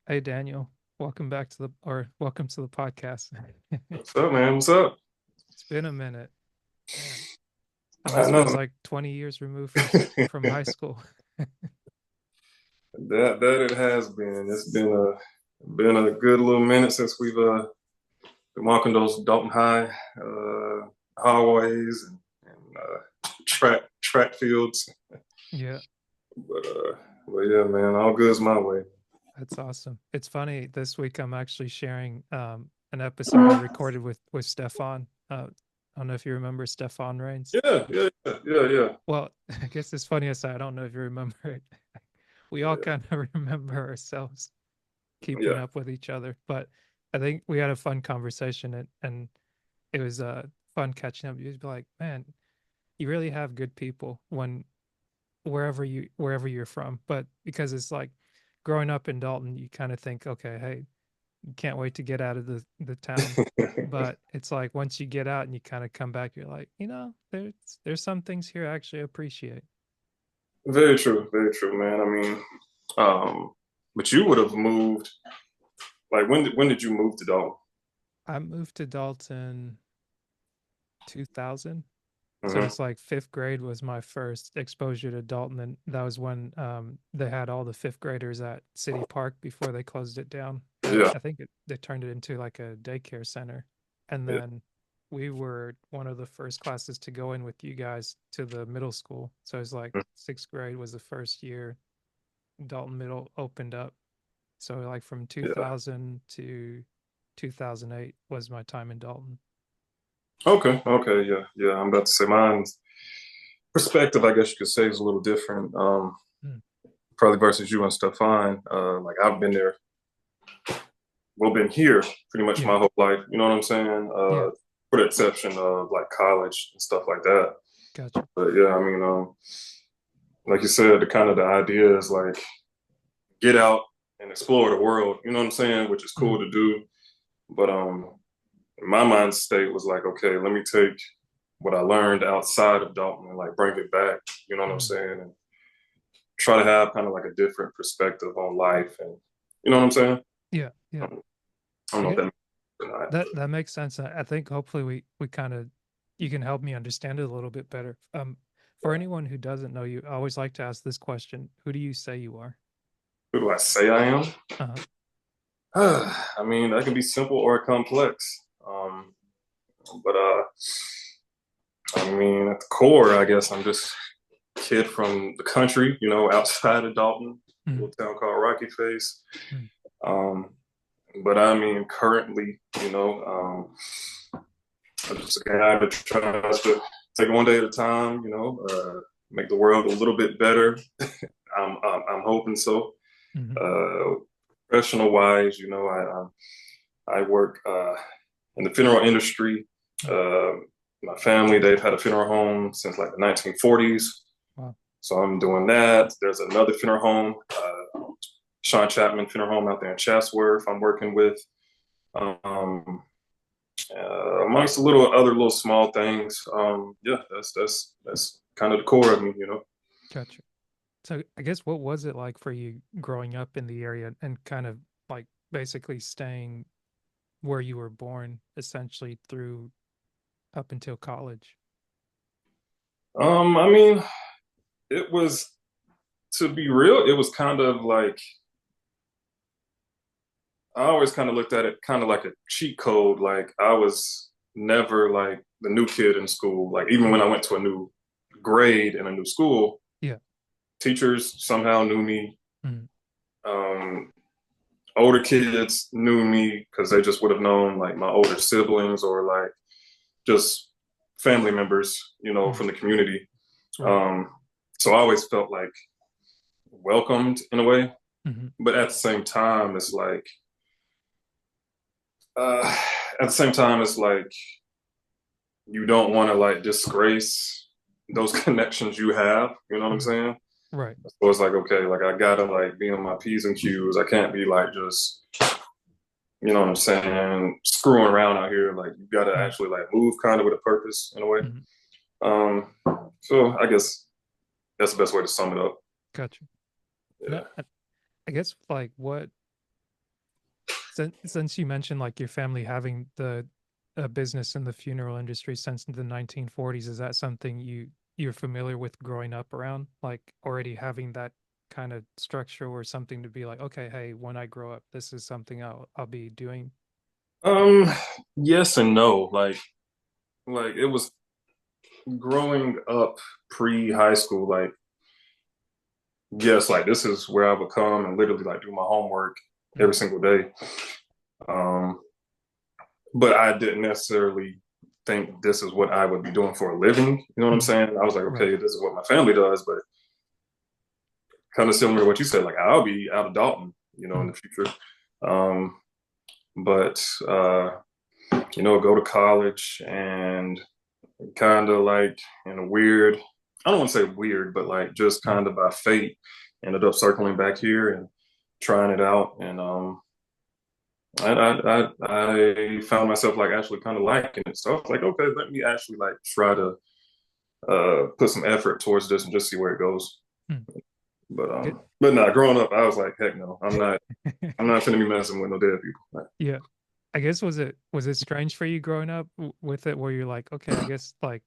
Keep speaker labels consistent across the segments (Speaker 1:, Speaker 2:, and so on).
Speaker 1: Hey Daniel, welcome to the podcast.
Speaker 2: What's up, man? What's up?
Speaker 1: It's been a minute. Man,
Speaker 2: I
Speaker 1: almost feels
Speaker 2: know
Speaker 1: like 20 years removed from high
Speaker 2: that
Speaker 1: school.
Speaker 2: it has been. It's been a good little minute since we've been walking those Dalton High hallways and track fields.
Speaker 1: Yeah,
Speaker 2: But uh, but yeah, man, all good's my way.
Speaker 1: that's awesome. It's funny, this week I'm actually sharing an episode I recorded with Stefan. I don't know if you remember Stefan Rains.
Speaker 2: Yeah.
Speaker 1: Well, I guess it's funny I say I don't know if you remember it. We all kind of remember ourselves keeping
Speaker 2: Yeah.
Speaker 1: up with each other, but I think we had a fun conversation and it was fun catching up. You'd be like, man, you really have good people when wherever you're from. But because it's like growing up in Dalton, you kind of think, okay, hey, you can't wait to get out of the town. But it's like once you get out and you kind of come back, you're like, there's some things here I actually appreciate.
Speaker 2: Very true, man. I mean, um, but you would have moved. Like when did you move to Dalton?
Speaker 1: I moved to Dalton 2000. So
Speaker 2: Hmm.
Speaker 1: it's like fifth grade was my first exposure to Dalton, and that was when they had all the fifth graders at City Park before they closed it down.
Speaker 2: Yeah,
Speaker 1: They turned it into like a daycare center, and
Speaker 2: yeah.
Speaker 1: then we were one of the first classes to go in with you guys to the middle school. So it was like sixth grade was the first year Dalton Middle opened up. So like from
Speaker 2: Yeah.
Speaker 1: 2000 to 2008 was my time in Dalton.
Speaker 2: Okay, yeah. I'm about to say mine's perspective, I guess you could say, is a little different.
Speaker 1: Mm.
Speaker 2: Probably versus you and Stefan. Like I've been there, well, been here pretty much
Speaker 1: Yeah,
Speaker 2: my whole life. You know what I'm saying?
Speaker 1: yeah,
Speaker 2: For the exception of like college and stuff like that.
Speaker 1: gotcha.
Speaker 2: But yeah, I mean, like you said, the kind of the idea is like get out and explore the world. You know what I'm saying? Which is cool
Speaker 1: Mm.
Speaker 2: to do. But my mind state was like, okay, let me take what I learned outside of Dalton and like bring it back. You know what I'm
Speaker 1: Mm.
Speaker 2: saying? And try to have kind of like a different perspective on life, and you know what I'm saying?
Speaker 1: Yeah, yeah.
Speaker 2: I don't
Speaker 1: I
Speaker 2: know if
Speaker 1: get
Speaker 2: that makes sense or not.
Speaker 1: that makes sense. I think hopefully we kind of you can help me understand it a little bit better. For anyone who doesn't know you, I always like to ask this question: who do you say you are?
Speaker 2: Who do I say I am?
Speaker 1: Uh-huh.
Speaker 2: I mean, that can be simple or complex. But I mean, at the core, I guess I'm just a kid from the country, you know, outside of Dalton, a
Speaker 1: Mm.
Speaker 2: little town called Rocky Face.
Speaker 1: Mm.
Speaker 2: Um, but I mean, currently, I'm just a guy that tries to take it one day at a time, make the world a little bit better. I'm hoping so.
Speaker 1: Mhm.
Speaker 2: Uh, Professional wise, I work in the funeral industry.
Speaker 1: Mm.
Speaker 2: Uh, my family, they've had a funeral home since like the 1940s.
Speaker 1: Wow.
Speaker 2: So I'm doing that. There's another funeral home, Sean Chapman Funeral Home out there in Chatsworth. I'm working with, um, amongst a little other little small things. Yeah, that's kind of the core of me.
Speaker 1: Gotcha. So I guess what was it like for you growing up in the area and kind of like basically staying where you were born essentially through up until college?
Speaker 2: I mean, it was to be real, it was kind of like I always kind of looked at it kind of like a cheat code. Like I was never like the new kid in school. Like even when
Speaker 1: Mm.
Speaker 2: I went to a new grade in a new school,
Speaker 1: Yeah.
Speaker 2: teachers somehow knew me.
Speaker 1: Mm.
Speaker 2: Um, Older kids knew me because they just would have known like my older siblings or like just family members,
Speaker 1: Mm.
Speaker 2: from the community.
Speaker 1: Right.
Speaker 2: Um, so I always felt like welcomed in a way.
Speaker 1: Hmm.
Speaker 2: But at the same time, it's like, uh, at the same time, it's like you don't want to like disgrace those connections you have. You know what I'm
Speaker 1: Mm.
Speaker 2: saying?
Speaker 1: Right.
Speaker 2: So it's like, okay, like I gotta like be on my P's and Q's. I can't be like just, you know what I'm saying, screwing around out here. Like you gotta
Speaker 1: Mm.
Speaker 2: actually like move kind of with a purpose in a way.
Speaker 1: Hmm.
Speaker 2: Um, so I guess that's the best way to sum it up.
Speaker 1: Gotcha. And
Speaker 2: Yeah.
Speaker 1: I guess like since you mentioned like your family having the a business in the funeral industry since the 1940s, is that something you're familiar with growing up around? Like already having that kind of structure or something to be like, okay, hey, when I grow up, this is something I'll be doing.
Speaker 2: Um, yes and no. Like it was growing up pre-high school, like yes, like this is where I would come and literally like do my homework every
Speaker 1: Mm,
Speaker 2: single day. Um, but I didn't necessarily think this is what I would be doing for a living. You know what I'm
Speaker 1: mm,
Speaker 2: saying? I was like,
Speaker 1: right.
Speaker 2: okay, this is what my family does, but kind of similar to what you said, like I'll be out of Dalton, in
Speaker 1: Mm,
Speaker 2: the future. Um, but go to college and kind of like in a weird, I don't want to say weird, but like just
Speaker 1: mm,
Speaker 2: kind of by fate, ended up circling back here and trying it out. And I found myself like actually kind of liking it. So I was like, okay, let me actually like try to put some effort towards this and just see where it goes.
Speaker 1: mm.
Speaker 2: But
Speaker 1: It,
Speaker 2: um, but nah, growing up, I was like, heck no, I'm not gonna be messing with no dead people. Like,
Speaker 1: yeah. I guess was it strange for you growing up with it where you're like, okay, I guess like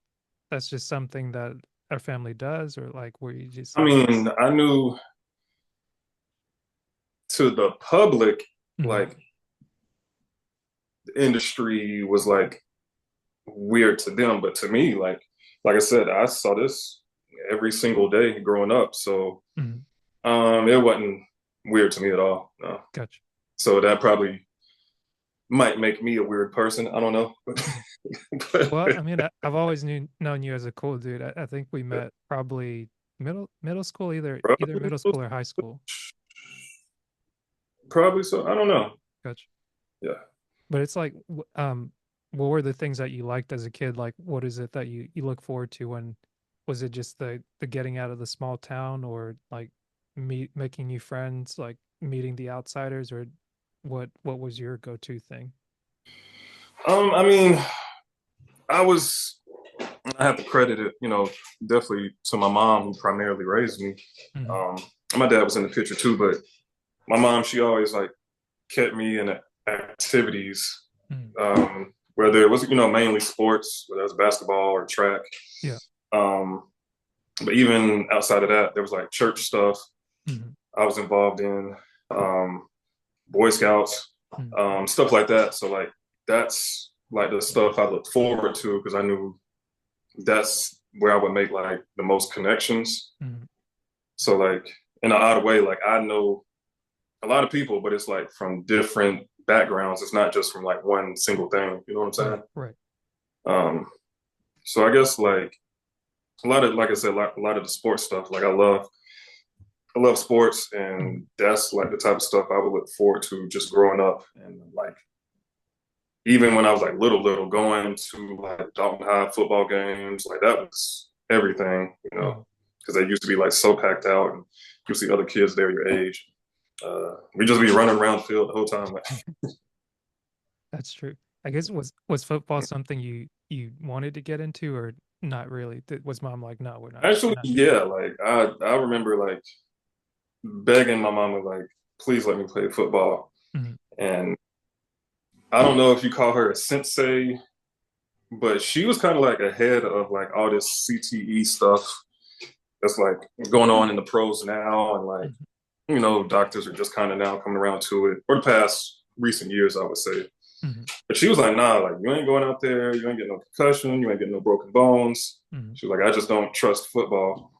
Speaker 1: that's just something that our family does, or like where you just
Speaker 2: I
Speaker 1: like,
Speaker 2: mean, I knew to the public,
Speaker 1: mm,
Speaker 2: like the industry was like weird to them, but to me, like I said, I saw this every single day growing up. So
Speaker 1: mm,
Speaker 2: it wasn't weird to me at all. No.
Speaker 1: gotcha.
Speaker 2: So that probably might make me a weird person. I don't know.
Speaker 1: Mm.
Speaker 2: But,
Speaker 1: Well, I mean, I've always known you as a cool dude. I think we met probably middle school, either
Speaker 2: probably,
Speaker 1: middle school or high school.
Speaker 2: probably so. I don't know.
Speaker 1: Gotcha.
Speaker 2: Yeah.
Speaker 1: But it's like, what were the things that you liked as a kid? Like, what is it that you look forward to when, was it just the getting out of the small town, or like making new friends, like meeting the outsiders, or what was your go-to thing?
Speaker 2: I mean, I was I have to credit it, definitely to my mom who primarily raised me.
Speaker 1: Hmm.
Speaker 2: Um, my dad was in the picture too, but my mom, she always like kept me in activities,
Speaker 1: Mm.
Speaker 2: whether it was, mainly sports, whether it was basketball or track.
Speaker 1: Yeah.
Speaker 2: Um, but even outside of that, there was like church stuff
Speaker 1: Hmm.
Speaker 2: I was involved in, um, Boy Scouts,
Speaker 1: Mm.
Speaker 2: stuff like that. So like that's like the stuff I looked forward to because I knew that's where I would make like the most connections.
Speaker 1: Mm.
Speaker 2: So like in an odd way, like I know a lot of people, but it's like from different backgrounds. It's not just from like one single thing. You know what I'm
Speaker 1: Right.
Speaker 2: saying?
Speaker 1: Right.
Speaker 2: Um, so I guess like a lot of, like I said, a lot of the sports stuff. Like I love sports,
Speaker 1: Mm.
Speaker 2: and that's like the type of stuff I would look forward to just growing up. And like even when I was like little, going to like Dalton High football games, like that was everything,
Speaker 1: Mm.
Speaker 2: because they used to be like so packed out, and you see other kids there your age. We just be running around the field the whole time. Like,
Speaker 1: That's true. I guess was football something you wanted to get into, or not really? Was mom like, no, we're
Speaker 2: actually,
Speaker 1: not doing
Speaker 2: yeah, like I remember like begging my mama like, please let me play football.
Speaker 1: that?
Speaker 2: And I don't know if you call her a sensei, but she was kind of like ahead of like all this CTE stuff that's like going on in the pros now, and like
Speaker 1: Mhm.
Speaker 2: doctors are just kind of now coming around to it for the past recent years, I would say.
Speaker 1: Mhm.
Speaker 2: But she was like, nah, like you ain't going out there, you ain't getting no concussion, you ain't getting no broken bones.
Speaker 1: Mhm.
Speaker 2: She was like, I just don't trust football.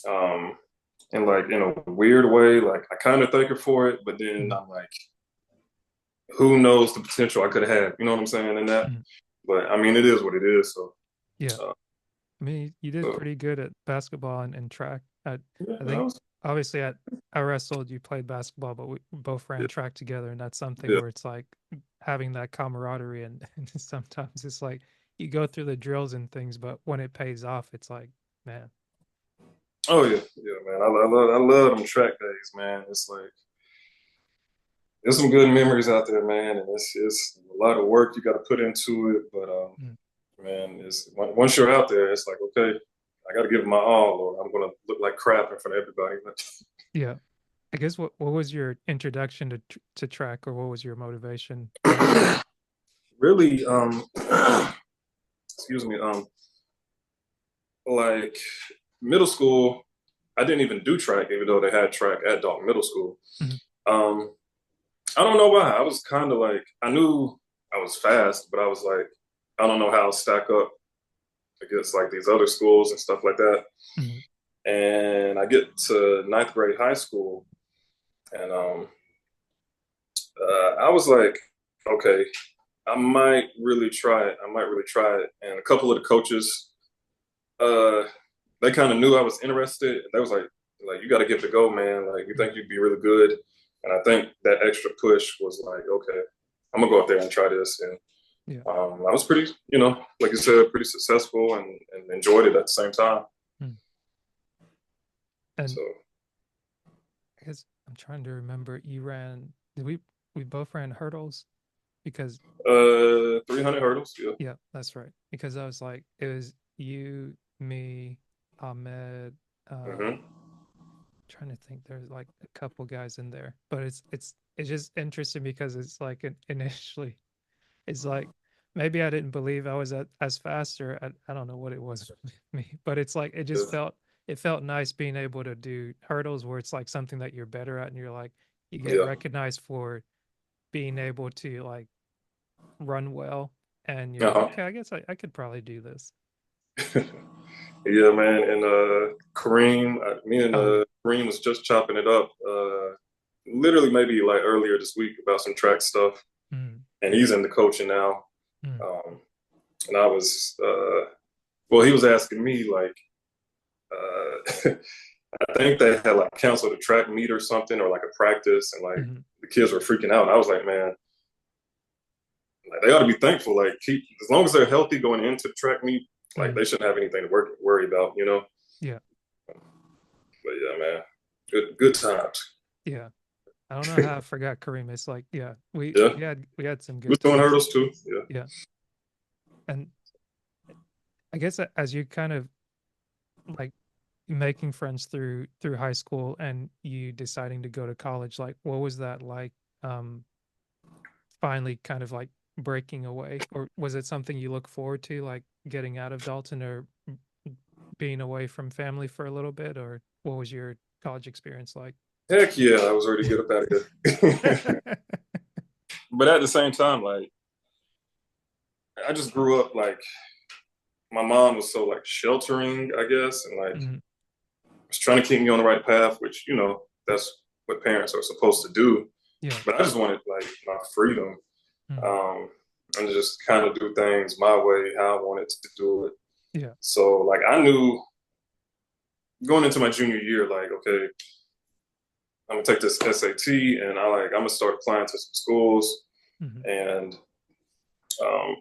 Speaker 2: Um, and like in a weird way, like I kind of thank her for it, but then
Speaker 1: Mhm.
Speaker 2: I'm like, who knows the potential I could have had, you know what I'm saying, in that.
Speaker 1: Mhm.
Speaker 2: But I mean, it is what it is. So,
Speaker 1: Yeah.
Speaker 2: uh,
Speaker 1: I mean, you did
Speaker 2: so
Speaker 1: pretty good at basketball and track.
Speaker 2: yeah,
Speaker 1: I
Speaker 2: I
Speaker 1: think
Speaker 2: was,
Speaker 1: obviously I wrestled, you played basketball, but we both ran
Speaker 2: yeah,
Speaker 1: track together, and that's something
Speaker 2: yeah.
Speaker 1: where it's like having that camaraderie, and, and sometimes it's like you go through the drills and things, but when it pays off, it's like, man,
Speaker 2: Oh yeah, yeah, man. I love them track days, man. It's like there's some good memories out there, man, and it's a lot of work you got to put into it. But
Speaker 1: mm,
Speaker 2: man, it's once you're out there, it's like okay, I got to give it my all, or I'm gonna look like crap in front of everybody.
Speaker 1: yeah. I guess what was your introduction to track, or what was your motivation going into it?
Speaker 2: Really, excuse me, like middle school, I didn't even do track, even though they had track at Dalton Middle School.
Speaker 1: Mhm.
Speaker 2: Um, I don't know why. I was kind of like, I knew I was fast, but I was like, I don't know how I'll stack up against like these other schools and stuff like that.
Speaker 1: Mhm.
Speaker 2: And I get to ninth grade high school, and I was like, okay, I might really try it. I might really try it. And a couple of the coaches, uh, they kind of knew I was interested. They was like you got to give it a go, man. Like you
Speaker 1: Mhm.
Speaker 2: think you'd be really good. And I think that extra push was like, okay, I'm gonna go out there and try this. And
Speaker 1: Yeah.
Speaker 2: I was pretty, like you said, pretty successful and enjoyed it at the same time.
Speaker 1: Mm. And
Speaker 2: So,
Speaker 1: I guess I'm trying to remember. You ran. Did we both ran hurdles? Because
Speaker 2: 300 hurdles. Yeah.
Speaker 1: yeah, that's right. Because I was like, it was you, me, Ahmed.
Speaker 2: Hmm.
Speaker 1: Trying to think. There's like a couple guys in there, but it's just interesting because it's like initially, it's like maybe I didn't believe I was as fast, or I don't know what it was with me, but it's like it felt nice being able to do hurdles where it's like something that you're better at, and you're like you get
Speaker 2: Yeah.
Speaker 1: recognized for being able to like run well, and you're like,
Speaker 2: Uh-huh.
Speaker 1: okay, I guess I could probably do this.
Speaker 2: Yeah, man. And Kareem, me and
Speaker 1: Oh yeah.
Speaker 2: Kareem was just chopping it up. Literally maybe like earlier this week about some track stuff,
Speaker 1: Mm,
Speaker 2: and he's into coaching now.
Speaker 1: mm,
Speaker 2: Um, and I was, well, he was asking me like, I think they had like canceled a track meet or something, or like a practice, and like
Speaker 1: mm,
Speaker 2: the kids were freaking out. And I was like, man, like they ought to be thankful. Like keep as long as they're healthy going into the track meet, like
Speaker 1: mm.
Speaker 2: they shouldn't have anything to worry about.
Speaker 1: Yeah,
Speaker 2: But yeah, man, good times.
Speaker 1: yeah. I don't know how I forgot Kareem. It's like, yeah,
Speaker 2: Yeah,
Speaker 1: we had some
Speaker 2: we was
Speaker 1: good
Speaker 2: doing
Speaker 1: times.
Speaker 2: hurdles too. Yeah.
Speaker 1: Yeah. And I guess as you kind of like making friends through high school and you deciding to go to college, like what was that like um finally kind of like breaking away? Or was it something you look forward to, like getting out of Dalton, or being away from family for a little bit, or what was your college experience like?
Speaker 2: Heck yeah, I was ready to get up out of here. But at the same time, like I just grew up like my mom was so like sheltering, I guess, and like
Speaker 1: Mhm.
Speaker 2: was trying to keep me on the right path, which that's what parents are supposed to do.
Speaker 1: Yeah.
Speaker 2: But I just wanted like my freedom,
Speaker 1: Mhm.
Speaker 2: um, and just kind of do things my way, how I wanted to do it.
Speaker 1: Yeah.
Speaker 2: So like I knew going into my junior year, like okay, I'm gonna take this SAT, and I'm gonna start applying to some schools,
Speaker 1: Mhm.
Speaker 2: and um,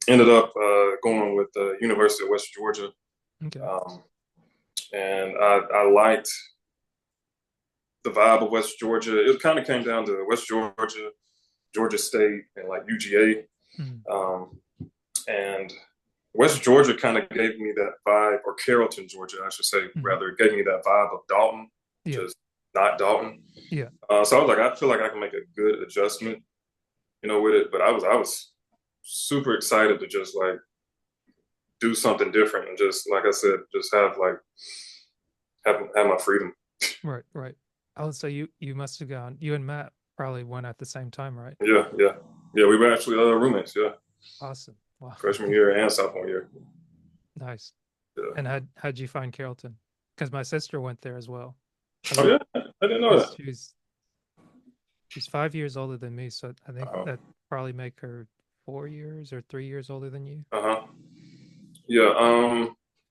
Speaker 2: ended up going with the University of West Georgia,
Speaker 1: Okay.
Speaker 2: um, and I liked the vibe of West Georgia. It kind of came down to West Georgia, Georgia State, and like
Speaker 1: Mhm.
Speaker 2: UGA. And West Georgia kind of gave me that vibe, or Carrollton, Georgia, I should say,
Speaker 1: Mhm.
Speaker 2: rather, gave me that vibe of Dalton,
Speaker 1: Yeah.
Speaker 2: just not Dalton.
Speaker 1: Yeah.
Speaker 2: So I was like, I feel like I can make a good adjustment, with it. But I was super excited to just like do something different and just like I said, just have my freedom.
Speaker 1: Right, right. Oh, so you must have gone. You and Matt probably went at the same time, right?
Speaker 2: Yeah, yeah, yeah. We were actually roommates. Yeah,
Speaker 1: Awesome. Wow.
Speaker 2: freshman year and sophomore year.
Speaker 1: Nice.
Speaker 2: Yeah.
Speaker 1: And how'd you find Carrollton? Because my sister went there as well. I
Speaker 2: Oh
Speaker 1: think
Speaker 2: yeah, I didn't know
Speaker 1: because
Speaker 2: that.
Speaker 1: she's 5 years older than me, so I think
Speaker 2: Uh
Speaker 1: that probably make her 4 years or 3 years older than you.
Speaker 2: huh. Yeah.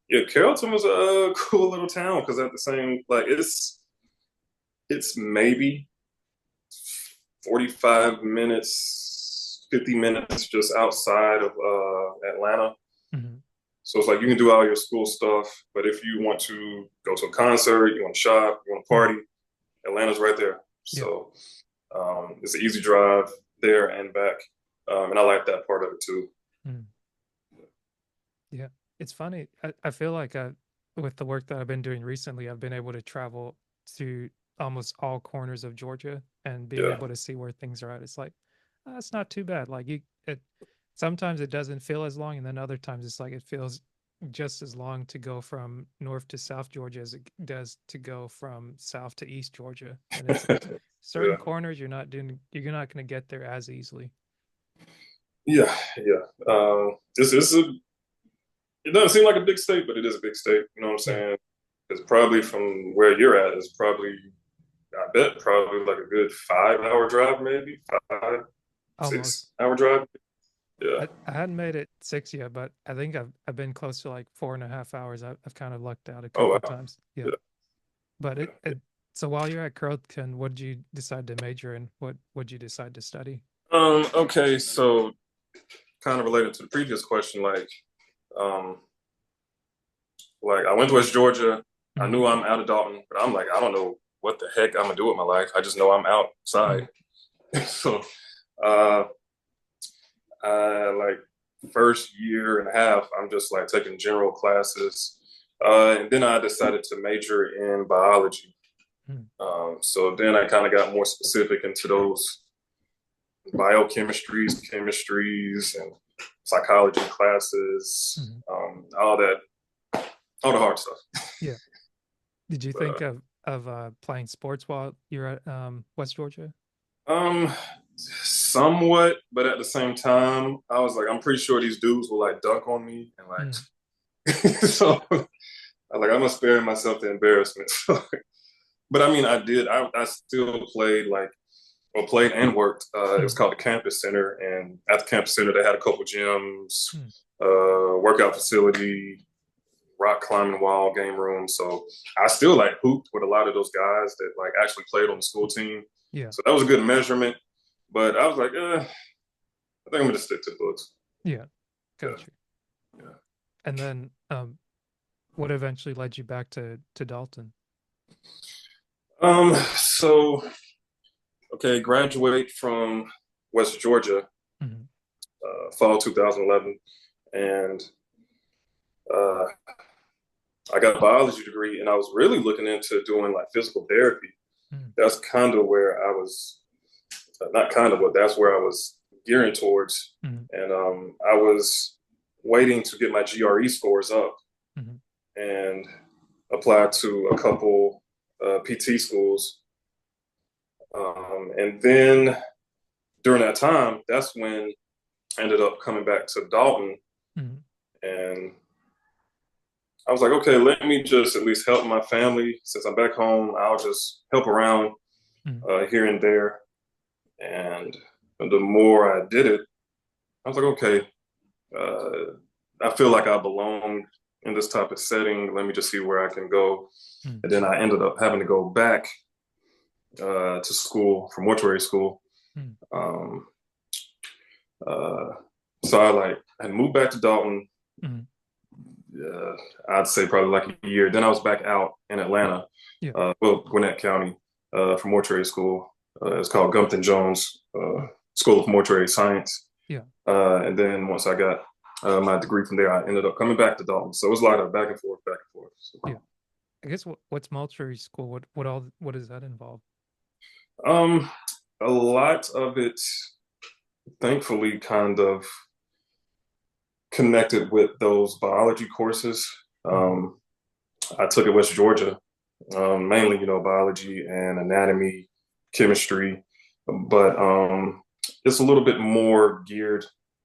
Speaker 2: Yeah. Carrollton was a cool little town because at the same like it's maybe 45 minutes, 50 minutes just outside of Atlanta.
Speaker 1: Hmm.
Speaker 2: So it's like you can do all your school stuff, but if you want to go to a concert, you want to shop, you want to
Speaker 1: Hmm.
Speaker 2: party, Atlanta's right there.
Speaker 1: Yeah.
Speaker 2: So it's an easy drive there and back, and I like that part of it too.
Speaker 1: Mm. Yeah. It's funny. I feel like with the work that I've been doing recently, I've been able to travel. to almost all corners of Georgia and being
Speaker 2: yeah,
Speaker 1: able to see where things are at. It's like, it's not too bad. Like it sometimes it doesn't feel as long, and then other times it's like it feels just as long to go from North to South Georgia as it does to go from South to East Georgia. And it's like certain
Speaker 2: yeah,
Speaker 1: corners you're not going to get there as easily.
Speaker 2: yeah, yeah. This is a. It doesn't seem like a big state, but it is a big state. You know what I'm
Speaker 1: Yeah,
Speaker 2: saying? It's probably from where you're at. It's probably, I bet, probably like a good 5 hour drive, maybe five, six
Speaker 1: almost.
Speaker 2: hour drive. Yeah.
Speaker 1: I hadn't made it 6 yet, but I think I've been close to like 4.5 hours. I've kind of lucked out a
Speaker 2: Oh
Speaker 1: couple
Speaker 2: wow.
Speaker 1: times. Yeah,
Speaker 2: Yeah.
Speaker 1: but it so while you're at Carleton, what did you decide to major in? What would you decide to study?
Speaker 2: Okay. So kind of related to the previous question, um, like I went to West Georgia. I
Speaker 1: Mm,
Speaker 2: knew I'm out of Dalton, but I'm like, I don't know what the heck I'm gonna do with my life. I just know I'm
Speaker 1: mm,
Speaker 2: outside. So, uh, like first year and a half, I'm just like taking general classes, and then I decided to major in biology.
Speaker 1: mm,
Speaker 2: So then I kind of got more specific into those biochemistries, chemistries, and psychology classes,
Speaker 1: mm.
Speaker 2: all that, all the hard stuff.
Speaker 1: Yeah. Did you
Speaker 2: But
Speaker 1: think of playing sports while you're at West Georgia?
Speaker 2: um, somewhat, but at the same time, I was like, I'm pretty sure these dudes will like dunk on me and
Speaker 1: Mm,
Speaker 2: like, so I like I'm gonna spare myself the embarrassment. But I mean, I did. I still played like, well, played and worked. It was
Speaker 1: mm,
Speaker 2: called the Campus Center, and at the Campus Center, they had a couple gyms,
Speaker 1: mm.
Speaker 2: workout facility, rock climbing wall, game room. So I still like hooped with a lot of those guys that like actually played on the school team.
Speaker 1: Yeah,
Speaker 2: So that was a good measurement. But I was like, I think I'm gonna stick to books.
Speaker 1: yeah,
Speaker 2: Yeah,
Speaker 1: got you.
Speaker 2: yeah.
Speaker 1: And then what eventually led you back to Dalton?
Speaker 2: So okay, graduate from West Georgia,
Speaker 1: Hmm.
Speaker 2: fall 2011, and uh, I got a biology degree, and I was really looking into doing like physical therapy.
Speaker 1: Mm,
Speaker 2: That's kind of where I was, not kind of, but that's where I was gearing towards.
Speaker 1: mm,
Speaker 2: And I was waiting to get my GRE scores up
Speaker 1: mm,
Speaker 2: and applied to a couple PT schools. And then during that time, that's when I ended up coming back to Dalton.
Speaker 1: mm,
Speaker 2: And I was like, okay, let me just at least help my family. Since I'm back home, I'll just help around
Speaker 1: mm.
Speaker 2: here and there. And the more I did it, I was like, okay, uh, I feel like I belong in this type of setting. Let me just see where I can go.
Speaker 1: Mm.
Speaker 2: And then I ended up having to go back to school for mortuary school.
Speaker 1: Mm.
Speaker 2: Um, uh, so I like had moved back to Dalton.
Speaker 1: Mm.
Speaker 2: Uh, I'd say probably like a year. Then I was back out in Atlanta,
Speaker 1: Yeah.
Speaker 2: well, Gwinnett County, for mortuary school. It's called Gumpton Jones
Speaker 1: Mm.
Speaker 2: School of Mortuary Science.
Speaker 1: Yeah.
Speaker 2: And then once I got my degree from there, I ended up coming back to Dalton. So it was a lot of back and forth, back and forth.
Speaker 1: Yeah. I guess what's military school? What does that involve?
Speaker 2: Um, a lot of it, thankfully, kind of connected with those biology courses.
Speaker 1: Mm.
Speaker 2: Um, I took at West Georgia, mainly, biology and anatomy, chemistry, but it's a little bit more geared,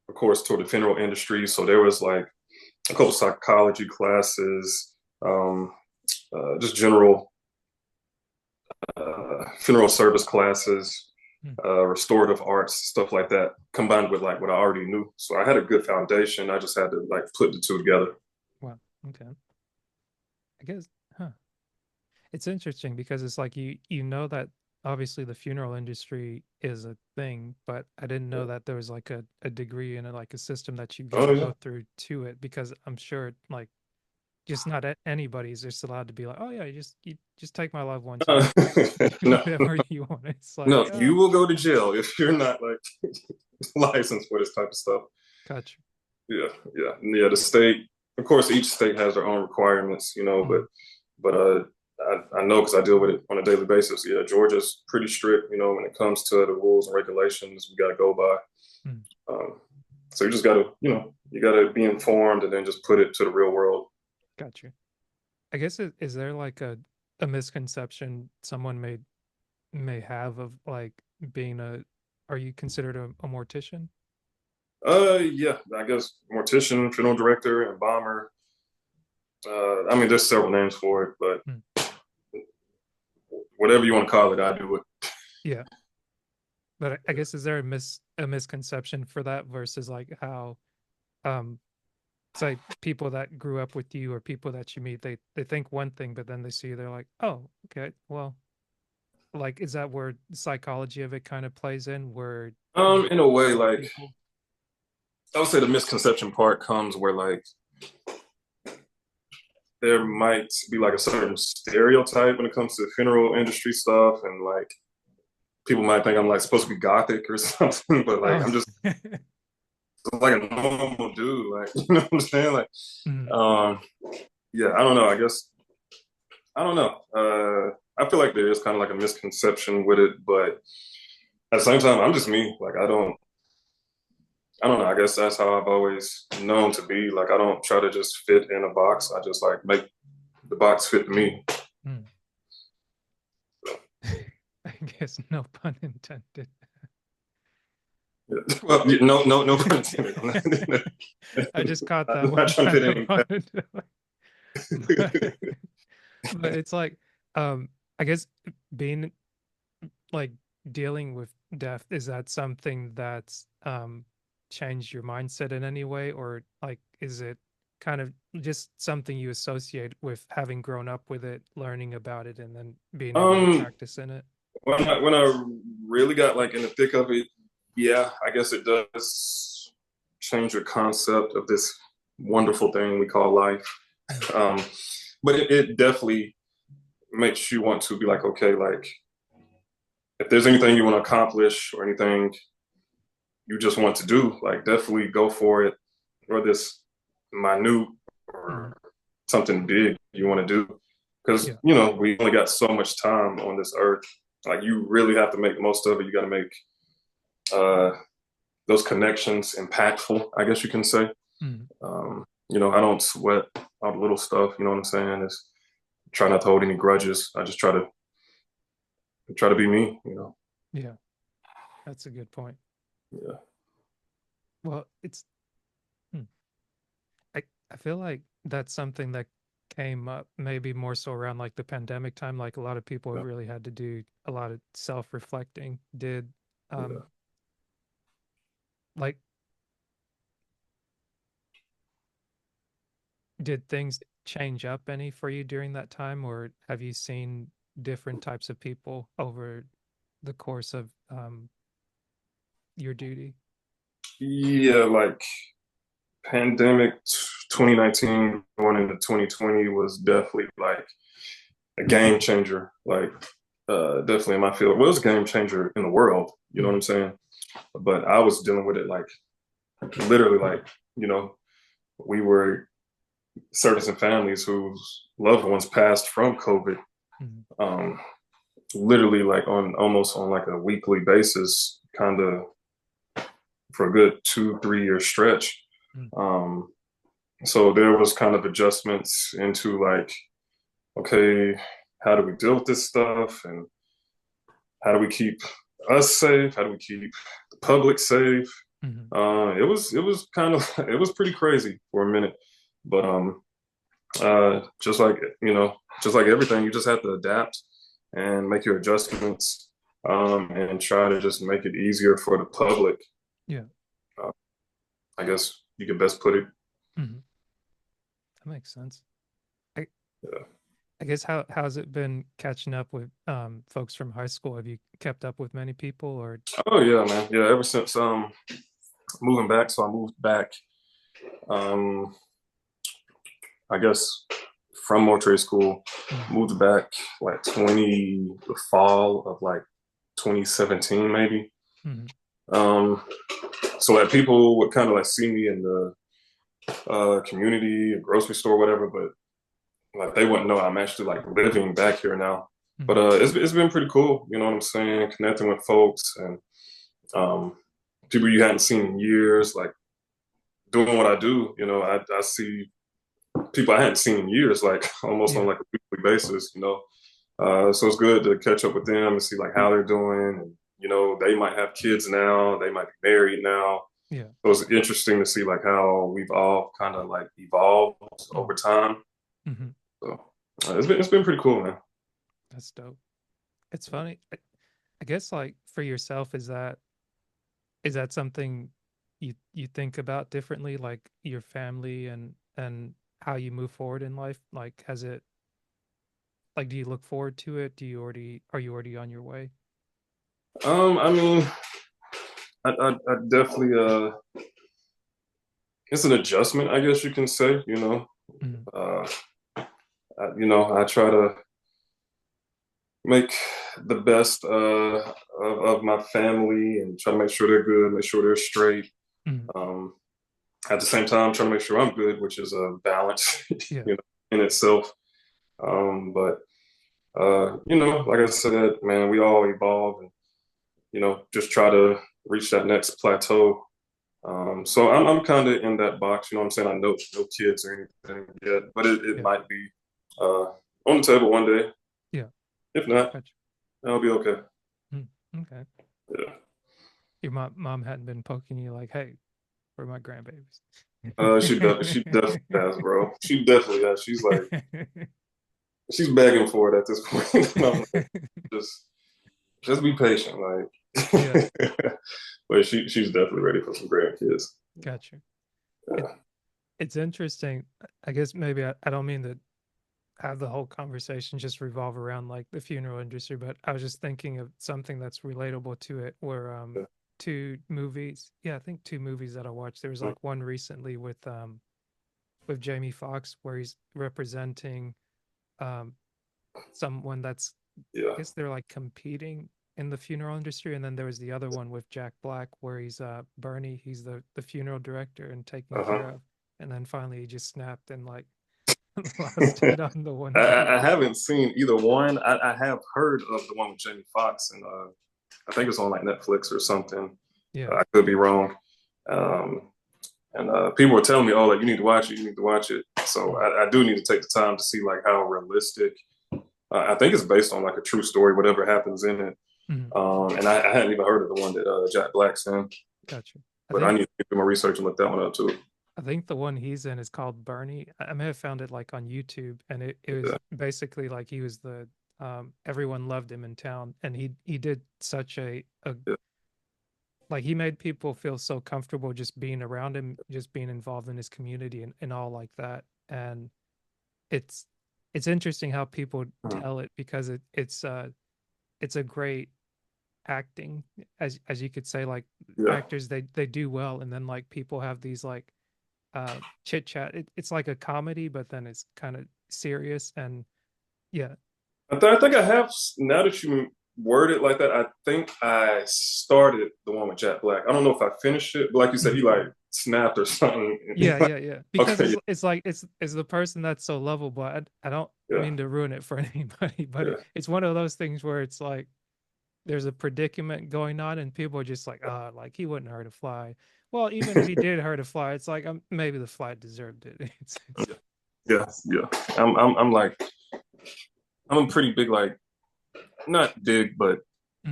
Speaker 2: of course, toward the funeral industry. So there was like a couple psychology classes, um, just general funeral service classes,
Speaker 1: Mm.
Speaker 2: restorative arts, stuff like that, combined with like what I already knew. So I had a good foundation. I just had to like put the two together.
Speaker 1: Wow. Okay. I guess, huh. It's interesting because it's like you know that obviously the funeral industry is a thing, but I didn't know that there was like a degree and like a system that you got
Speaker 2: Oh
Speaker 1: to
Speaker 2: yeah.
Speaker 1: go through to it because I'm sure like just not anybody's just allowed to be like, oh yeah, you just take my loved ones,
Speaker 2: Uh,
Speaker 1: do
Speaker 2: no,
Speaker 1: whatever you want. It's like,
Speaker 2: no, you will go to jail if you're not like licensed for this type of stuff.
Speaker 1: gotcha.
Speaker 2: Yeah, yeah, yeah. The state, of course, each state has their own requirements,
Speaker 1: Mm,
Speaker 2: but I know because I deal with it on a daily basis. Yeah, Georgia's pretty strict, when it comes to the rules and regulations we got to go by.
Speaker 1: Mm,
Speaker 2: Um, so you just got to, you got to be informed and then just put it to the real world.
Speaker 1: got you. I guess is there like a misconception someone may have of like being a are you considered a mortician?
Speaker 2: Yeah, I guess mortician, funeral director, embalmer. I mean, there's several names for it, but
Speaker 1: Mm,
Speaker 2: whatever you want to call it, I do it.
Speaker 1: yeah. But I guess is there a misconception for that versus like how um say people that grew up with you or people that you meet they think one thing but then they see you they're like, "Oh, okay. Well, like is that where psychology of it kind of plays in where you
Speaker 2: In a way,
Speaker 1: help
Speaker 2: like
Speaker 1: people?"
Speaker 2: I would say the misconception part comes where like there might be like a certain stereotype when it comes to funeral industry stuff, and like people might think I'm like supposed to be gothic or something, but like
Speaker 1: Oh.
Speaker 2: I'm just like a normal dude, like you know what I'm saying? Like,
Speaker 1: Mm,
Speaker 2: um, yeah, I don't know. I guess I don't know. I feel like there is kind of like a misconception with it, but at the same time, I'm just me. Like I don't know. I guess that's how I've always known to be. Like I don't try to just fit in a box. I just like make the box fit me.
Speaker 1: mm. I guess no pun intended.
Speaker 2: Yeah. Well, no, no, no pun intended.
Speaker 1: I just caught that
Speaker 2: I'm not
Speaker 1: one
Speaker 2: trying to
Speaker 1: kind
Speaker 2: fit
Speaker 1: of
Speaker 2: any.
Speaker 1: wanted but, but it's like I guess being like dealing with death, is that something that's changed your mindset in any way, or like is it kind of just something you associate with having grown up with it, learning about it, and then being able to
Speaker 2: Um,
Speaker 1: practice in it?
Speaker 2: when I really got like in the thick of it, yeah, I guess it does change your concept of this wonderful thing we call life.
Speaker 1: Mm,
Speaker 2: Um, but it definitely makes you want to be like, okay, like if there's anything you want to accomplish or anything you just want to do, like definitely go for it. Whether it's minute
Speaker 1: mm,
Speaker 2: or something big you want to do, because
Speaker 1: yeah.
Speaker 2: we only got so much time on this earth. Like you really have to make the most of it. You got to make uh, those connections impactful, I guess you can say.
Speaker 1: Mm,
Speaker 2: I don't sweat all the little stuff. You know what I'm saying? Is try not to hold any grudges. I just try to be me.
Speaker 1: yeah, that's a good point.
Speaker 2: Yeah.
Speaker 1: Well, it's hmm, I I feel like that's something that came up maybe more so around like the pandemic time. Like a lot of people have
Speaker 2: Yeah.
Speaker 1: really had to do a lot of self-reflecting. Did
Speaker 2: Yeah.
Speaker 1: um like did things change up any for you during that time, or have you seen different types of people over the course of your duty?
Speaker 2: Yeah, like pandemic 2019 going into 2020 was definitely like a game changer. Like definitely in my field. Well, it was a game changer in the world, you know what
Speaker 1: Mm,
Speaker 2: I'm saying? But I was dealing with it like literally like, you know, we were certain families whose loved ones passed from COVID.
Speaker 1: mm,
Speaker 2: Um, literally like on almost on like a weekly basis, kind of for a good 2 3 year stretch.
Speaker 1: mm,
Speaker 2: Um, so there was kind of adjustments into like, okay, how do we deal with this stuff, and how do we keep us safe? How do we keep the public safe?
Speaker 1: mm.
Speaker 2: It was kind of it was pretty crazy for a minute, but just like just like everything, you just have to adapt and make your adjustments, and try to just make it easier for the public.
Speaker 1: Yeah.
Speaker 2: Uh, I guess you can best put it.
Speaker 1: Hmm. That makes sense. I
Speaker 2: Yeah.
Speaker 1: I guess how's it been catching up with folks from high school? Have you kept up with many people or
Speaker 2: Oh yeah, man. Yeah, ever since moving back, so I moved back. Um, I guess from military school,
Speaker 1: mm,
Speaker 2: moved back like the fall of like 2017 maybe.
Speaker 1: mm,
Speaker 2: Um, so that people would kind of like see me in the community, grocery store, whatever. But like they wouldn't know I'm actually like living back here now. But
Speaker 1: Mhm.
Speaker 2: it's been pretty cool, you know what I'm saying? Connecting with folks and um, people you hadn't seen in years, like doing what I do. You know, I see people I hadn't seen in years, like almost on
Speaker 1: Yeah,
Speaker 2: like a weekly basis. You know, so it's good to catch up with them and see like how they're doing. And you know, they might have kids now, they might be married now.
Speaker 1: yeah.
Speaker 2: So it's interesting to see like how we've all kind of like evolved over
Speaker 1: Mhm.
Speaker 2: time.
Speaker 1: Mhm.
Speaker 2: So it's been pretty cool, man.
Speaker 1: That's dope. It's funny. I guess like for yourself, is that something you think about differently, like your family and how you move forward in life? Like, has it like do you look forward to it? Do you already are you already on your way?
Speaker 2: I mean, I definitely it's an adjustment, I guess you can say.
Speaker 1: Mhm.
Speaker 2: Uh, I try to make the best of my family and try to make sure they're good, make sure they're straight.
Speaker 1: Mhm.
Speaker 2: Um, at the same time, trying to make sure I'm good, which is a balance,
Speaker 1: Yeah,
Speaker 2: you know, in itself. But like I said, man, we all evolve and just try to reach that next plateau. So I'm kind of in that box, you know what I'm saying? I know no kids or anything yet, but it
Speaker 1: yeah,
Speaker 2: might be on the table one day.
Speaker 1: yeah.
Speaker 2: If not,
Speaker 1: Gotcha.
Speaker 2: I'll be okay.
Speaker 1: Mm, okay.
Speaker 2: Yeah.
Speaker 1: Your mom hadn't been poking you like, hey, for my grandbabies.
Speaker 2: She definitely has, bro. She definitely has. She's begging for it at this point. And I'm like, just just be patient,
Speaker 1: Yeah,
Speaker 2: like. But she's definitely ready for some grandkids.
Speaker 1: gotcha. It
Speaker 2: Yeah.
Speaker 1: it's interesting. I guess maybe I don't mean to have the whole conversation just revolve around like the funeral industry, but I was just thinking of something that's relatable to it were
Speaker 2: Yeah.
Speaker 1: two movies. Yeah, I think two movies that I watched. There was like one recently with Jamie Foxx where he's representing um someone that's I
Speaker 2: Yeah.
Speaker 1: guess they're like competing in the funeral industry, and then there was the other one with Jack Black where he's Bernie, he's the funeral director and taking
Speaker 2: Uh-huh.
Speaker 1: care of, and then finally he just snapped and like lost it on the one
Speaker 2: I
Speaker 1: baby.
Speaker 2: haven't seen either one. I have heard of the one with Jamie Foxx, and I think it's on like Netflix or something.
Speaker 1: Yeah.
Speaker 2: I could be wrong. Um, and people were telling me, "Oh, like you need to watch it. You need to watch it." So
Speaker 1: Mm,
Speaker 2: I do need to take the time to see like how realistic. I think it's based on like a true story, whatever happens in it.
Speaker 1: mhm.
Speaker 2: And I hadn't even heard of the one that Jack Black's in,
Speaker 1: Gotcha. I
Speaker 2: but I
Speaker 1: think
Speaker 2: need to do my research and look that one up too.
Speaker 1: I think the one he's in is called Bernie. I may have found it like on YouTube, and it was
Speaker 2: Yeah,
Speaker 1: basically like he was the everyone loved him in town, and he did such a
Speaker 2: yeah.
Speaker 1: like he made people feel so comfortable just being around him, just being involved in his community and all like that. And it's it's interesting how people
Speaker 2: Mhm.
Speaker 1: tell it because it's a great acting, as you could say, like
Speaker 2: Yeah.
Speaker 1: actors they do well, and then like people have these like chit chat. It's like a comedy, but then it's kind of serious. And yeah,
Speaker 2: I think I have, now that you word it like that, I think I started the one with Jack Black. I don't know if I finished it, but like you said, he
Speaker 1: mhm.
Speaker 2: like snapped or something.
Speaker 1: Yeah, yeah, yeah. Because
Speaker 2: Okay,
Speaker 1: it's like it's the person that's so lovable. I don't
Speaker 2: yeah,
Speaker 1: mean to ruin it for anybody, but
Speaker 2: yeah,
Speaker 1: it's one of those things where it's like there's a predicament going on, and people are just like, like he wouldn't hurt a fly. Well, even if he did hurt a fly, it's like maybe the fly deserved it. It's
Speaker 2: yeah, yeah, yeah. I'm like, I'm a pretty big, like, not big, but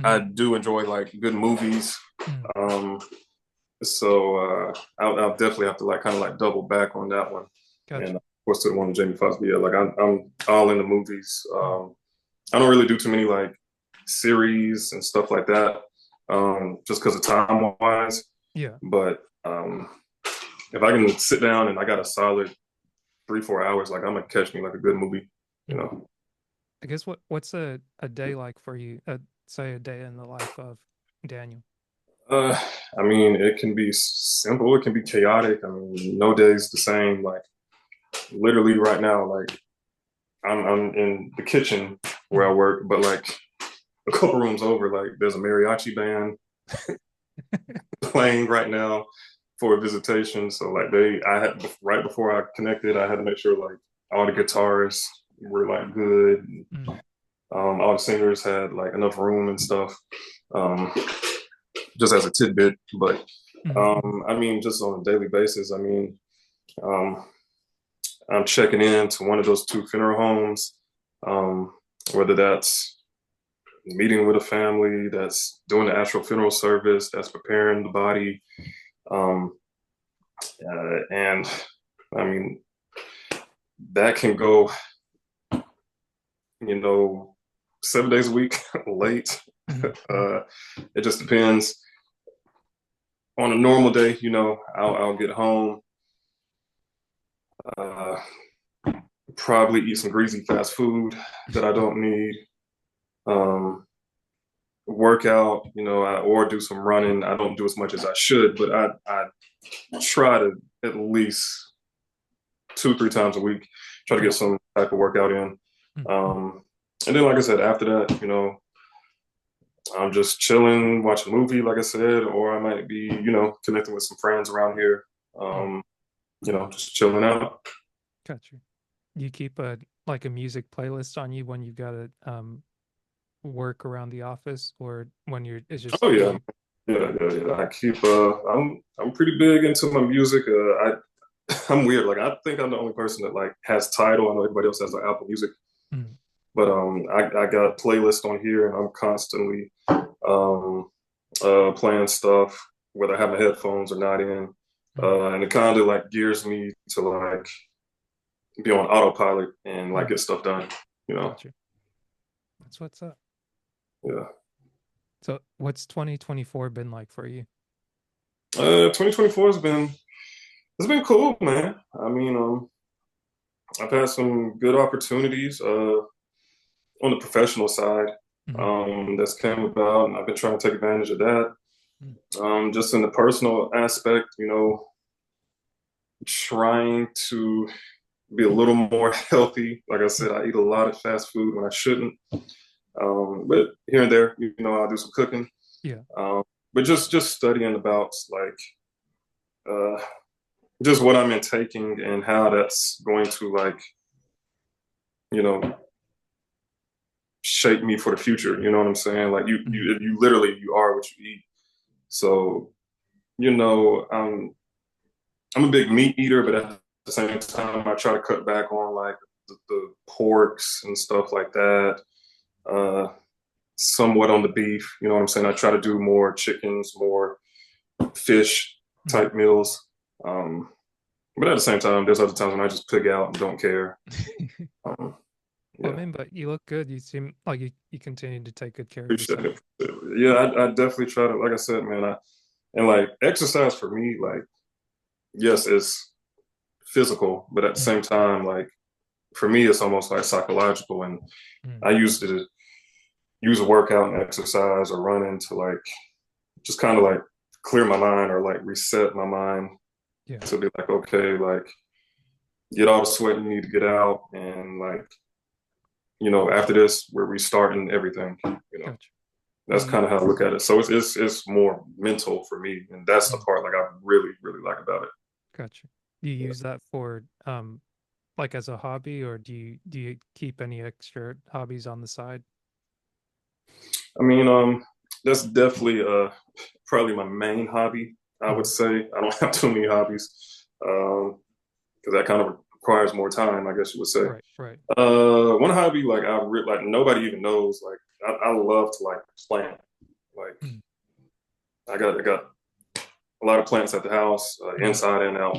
Speaker 2: I
Speaker 1: mhm,
Speaker 2: do enjoy like good movies.
Speaker 1: mhm.
Speaker 2: Um, so I'll definitely have to like kind of like double back on that one. And
Speaker 1: Gotcha.
Speaker 2: of course, to the one with Jamie Foxx, but yeah, like I'm all in the movies.
Speaker 1: Mhm.
Speaker 2: I don't really do too many like series and stuff like that, just because of time wise.
Speaker 1: Yeah.
Speaker 2: But if I can sit down and I got a solid 3 4 hours, like I'm gonna catch me like a good movie, you
Speaker 1: Mhm.
Speaker 2: know.
Speaker 1: I guess what's a day like for you? Say a day in the life of Daniel.
Speaker 2: Uh, I mean, it can be simple, it can be chaotic. I mean, no day's the same. Like literally right now, like I'm in the kitchen where I
Speaker 1: Mhm.
Speaker 2: work, but like a couple rooms over, like there's a mariachi band playing right now for a visitation. So like I had right before I connected, I had to make sure like all the guitarists were like good.
Speaker 1: Mm,
Speaker 2: All the singers had like enough room and stuff. Um, just as a tidbit, but
Speaker 1: mm,
Speaker 2: I mean, just on a daily basis, I mean, um, I'm checking in to one of those two funeral homes, whether that's meeting with a family, that's doing the actual funeral service, that's preparing the body, um, and I mean, that can go, you know, 7 days a week, late.
Speaker 1: mm,
Speaker 2: Uh, it just depends. On a normal day, I'll get home, uh, probably eat some greasy fast food that I don't need, um, work out, or do some running. I don't do as much as I should, but I try to at least 2, 3 times a week try to get
Speaker 1: gotcha.
Speaker 2: some type of workout in.
Speaker 1: Mm,
Speaker 2: Um, and then, like I said, after that, I'm just chilling, watching a movie, like I said, or I might be, connecting with some friends around here,
Speaker 1: mm,
Speaker 2: just chilling out.
Speaker 1: gotcha. You keep a like a music playlist on you when you've got to work around the office, or when you're it's just
Speaker 2: Oh yeah,
Speaker 1: you.
Speaker 2: yeah. I keep. I'm pretty big into my music. I'm weird. Like I think I'm the only person that like has Tidal. I know everybody else has like Apple Music,
Speaker 1: Mm,
Speaker 2: but I got playlists on here, and I'm constantly um, playing stuff whether I have my headphones or not in,
Speaker 1: mm,
Speaker 2: and it kind of like gears me to like be on autopilot and like
Speaker 1: mm,
Speaker 2: get stuff done. You know,
Speaker 1: gotcha. That's what's up.
Speaker 2: yeah.
Speaker 1: So, what's 2024 been like for you?
Speaker 2: 2024 has been it's been cool, man. I mean, I've had some good opportunities on the professional side
Speaker 1: Mm,
Speaker 2: that's came about, and I've been trying to take advantage of that.
Speaker 1: mm,
Speaker 2: Just in the personal aspect, trying to be a little more healthy. Like I
Speaker 1: mm,
Speaker 2: said, I eat a lot of fast food when I shouldn't, but here and there, I'll do some cooking.
Speaker 1: yeah.
Speaker 2: But just studying about like uh, just what I'm intaking and how that's going to like you know shape me for the future. You know what I'm saying? Like
Speaker 1: Mm,
Speaker 2: you literally you are what you eat. So you know, I'm a big meat eater, but at the same time, I try to cut back on like the porks and stuff like that. Uh, Somewhat on the beef. You know what I'm saying? I try to do more chickens, more fish
Speaker 1: mm.
Speaker 2: type meals. Um, but at the same time, there's other times when I just pig out and don't care. Um,
Speaker 1: Well, I
Speaker 2: yeah,
Speaker 1: mean, but you look good. You seem like you continue to take good care of
Speaker 2: appreciate
Speaker 1: yourself.
Speaker 2: it. Yeah, I definitely try to. Like I said, man, and like exercise for me, like yes, it's physical, but at the
Speaker 1: Mm,
Speaker 2: same time, like for me, it's almost like psychological. And
Speaker 1: mm,
Speaker 2: I used to use a workout and exercise or running to like just kind of like clear my mind or like reset my mind
Speaker 1: yeah,
Speaker 2: to be like, okay, like get all the sweat you need to get out. And like, after this, we're restarting everything, you know.
Speaker 1: gotcha.
Speaker 2: That's
Speaker 1: You
Speaker 2: kind of how I look at it. So it's more mental for me. And that's the
Speaker 1: mm,
Speaker 2: part like I really, really like about it.
Speaker 1: gotcha. Do you
Speaker 2: Yeah.
Speaker 1: use that for like as a hobby, or do you keep any extra hobbies on the side?
Speaker 2: I mean, that's definitely probably my main hobby. I would
Speaker 1: Mm,
Speaker 2: say I don't have too many hobbies because that kind of requires more time, I guess you would say.
Speaker 1: right, right.
Speaker 2: One hobby like like nobody even knows. Like I love to like plant. Like
Speaker 1: Mm,
Speaker 2: I got a lot of plants at the house,
Speaker 1: mm,
Speaker 2: inside and out.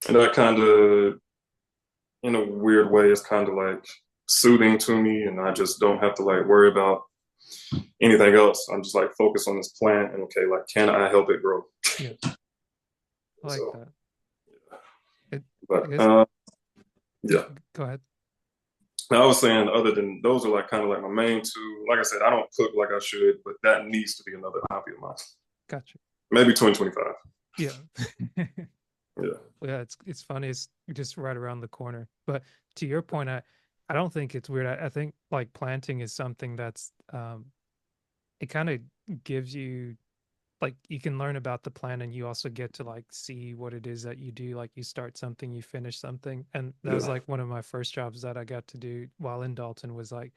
Speaker 2: And that kind of, in a weird way, is kind of like soothing to me, and I just don't have to like worry about anything else. I'm just like focused on this plant, and okay, like can I help it grow?
Speaker 1: yeah, I like
Speaker 2: So,
Speaker 1: that. It, I
Speaker 2: but
Speaker 1: guess.
Speaker 2: yeah.
Speaker 1: Go ahead.
Speaker 2: Now, I was saying, other than those are like kind of like my main two. Like I said, I don't cook like I should, but that needs to be another hobby of mine.
Speaker 1: Gotcha.
Speaker 2: Maybe 2025.
Speaker 1: Yeah.
Speaker 2: Yeah.
Speaker 1: Yeah, it's funny. It's just right around the corner. But to your point, I don't think it's weird. I think like planting is something that's it kind of gives you like you can learn about the plan and you also get to like see what it is that you do. Like you start something, you finish something. And that was
Speaker 2: Yeah.
Speaker 1: like one of my first jobs that I got to do while in Dalton was like